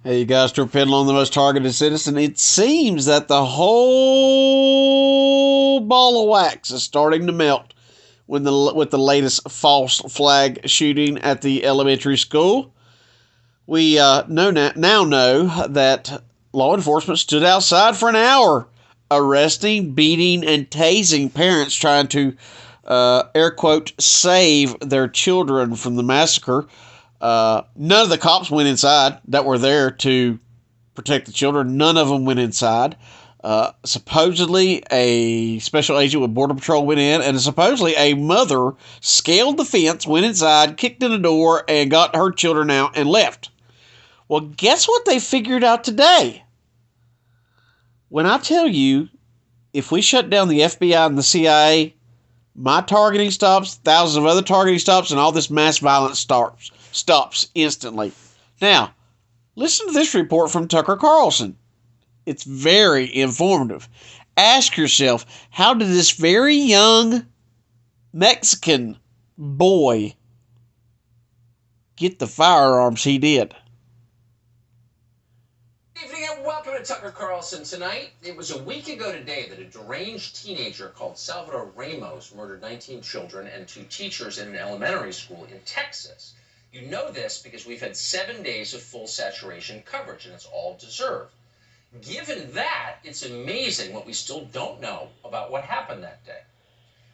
Hey, you guys, depending on the most targeted citizen. It seems that the whole ball of wax is starting to melt with the latest false flag shooting at the elementary school. We now know that law enforcement stood outside for an hour, arresting, beating, and tasing parents trying to, air quote, save their children from the massacre. None of the cops went inside that were there to protect the children. None of them went inside. Supposedly, a special agent with Border Patrol went in, and supposedly a mother scaled the fence, went inside, kicked in the door, and got her children out and left. Well, guess what they figured out today? When I tell you, if we shut down the FBI and the CIA, my targeting stops, thousands of other targeting stops, and all this mass violence stops instantly. Now, listen to this report from Tucker Carlson. It's very informative. Ask yourself, how did this very young Mexican boy get the firearms he did? Good evening and welcome to Tucker Carlson Tonight. It was a week ago today that a deranged teenager called Salvador Ramos murdered 19 children and 2 teachers in an elementary school in Texas. You know this because we've had 7 days of full saturation coverage, and it's all deserved. Given that, it's amazing what we still don't know about what happened that day.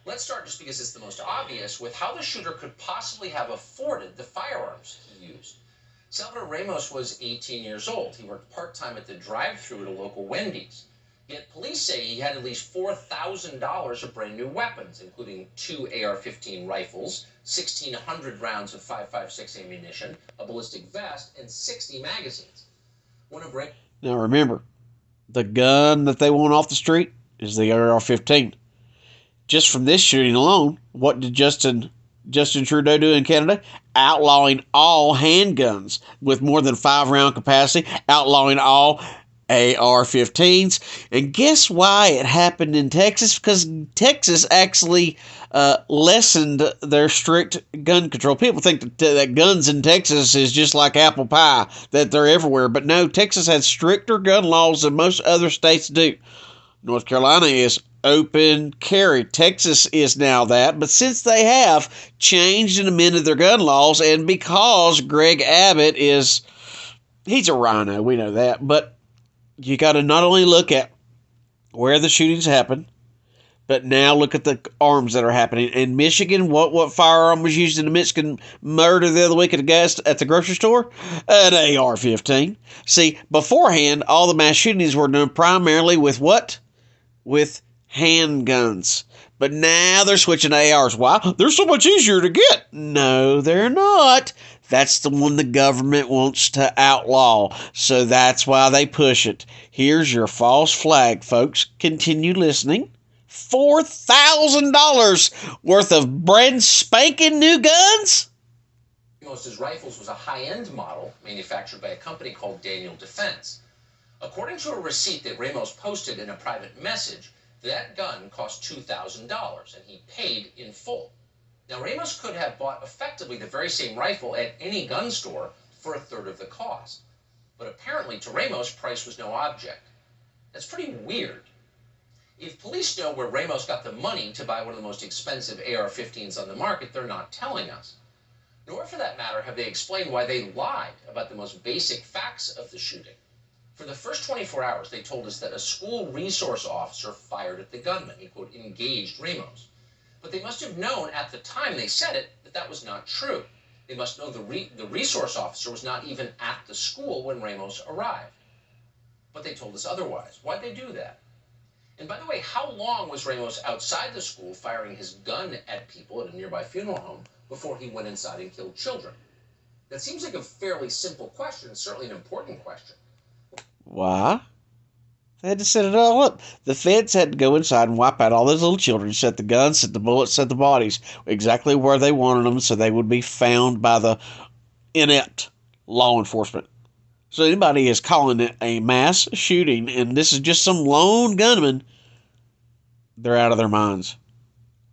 Let's start, just because it's the most obvious, with how the shooter could possibly have afforded the firearms he used. Salvador Ramos was 18 years old. He worked part-time at the drive-thru at a local Wendy's. Yet police say he had at least $4,000 of brand new weapons, including 2 AR-15 rifles, 1,600 rounds of 5.56 ammunition, a ballistic vest, and 60 magazines. Now remember, the gun that they want off the street is the AR-15. Just from this shooting alone, what did Justin Trudeau do in Canada? Outlawing all handguns with more than 5-round capacity, outlawing all AR-15s. And guess why it happened in Texas? Because Texas actually lessened their strict gun control. People think that guns in Texas is just like apple pie, that they're everywhere. But no, Texas has stricter gun laws than most other states do. North Carolina is open carry. Texas is now that. But since they have changed and amended their gun laws, and because Greg Abbott he's a rhino, we know that, but you got to not only look at where the shootings happen, but now look at the arms that are happening. In Michigan, what firearm was used in the Michigan murder the other week at the grocery store? An AR-15. See, beforehand, all the mass shootings were done primarily with what? With handguns. But now they're switching to ARs. Why? They're so much easier to get. No, they're not. That's the one the government wants to outlaw. So that's why they push it. Here's your false flag, folks. Continue listening. $4,000 worth of brand spanking new guns? Ramos's rifles was a high-end model manufactured by a company called Daniel Defense. According to a receipt that Ramos posted in a private message, that gun cost $2,000, and he paid in full. Now, Ramos could have bought effectively the very same rifle at any gun store for a third of the cost. But apparently, to Ramos, price was no object. That's pretty weird. If police know where Ramos got the money to buy one of the most expensive AR-15s on the market, they're not telling us. Nor, for that matter, have they explained why they lied about the most basic facts of the shooting. For the first 24 hours, they told us that a school resource officer fired at the gunman. He, quote, engaged Ramos. But they must have known at the time they said it that that was not true. They must know the resource officer was not even at the school when Ramos arrived. But they told us otherwise. Why'd they do that? And by the way, how long was Ramos outside the school firing his gun at people at a nearby funeral home before he went inside and killed children? That seems like a fairly simple question, certainly an important question. Why? They had to set it all up. The feds had to go inside and wipe out all those little children, set the guns, set the bullets, set the bodies exactly where they wanted them so they would be found by the inept law enforcement. So anybody is calling it a mass shooting, and this is just some lone gunman, they're out of their minds.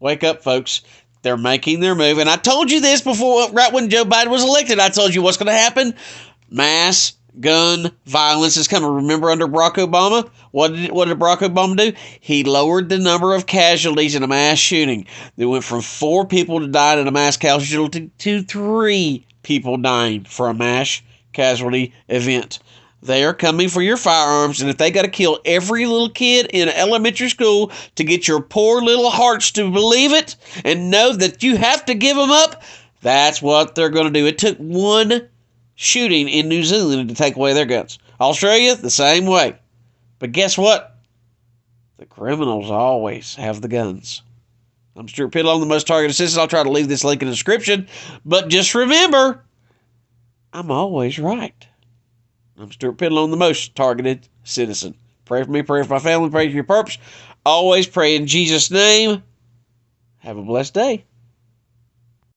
Wake up, folks. They're making their move. And I told you this before, right when Joe Biden was elected. I told you what's going to happen. Mass gun violence is coming. Remember under Barack Obama? What did Barack Obama do? He lowered the number of casualties in a mass shooting. They went from 4 people to die in a mass casualty to 3 people dying for a mass casualty event. They are coming for your firearms, and if they got to kill every little kid in elementary school to get your poor little hearts to believe it and know that you have to give them up, that's what they're going to do. It took one shooting in New Zealand to take away their guns. Australia, the same way. But guess what? The criminals always have the guns. I'm Stuart Pittlow, the most targeted citizen. I'll try to leave this link in the description. But just remember, I'm always right. I'm Stuart Pittlow, the most targeted citizen. Pray for me, pray for my family, pray for your purpose. Always pray in Jesus' name. Have a blessed day.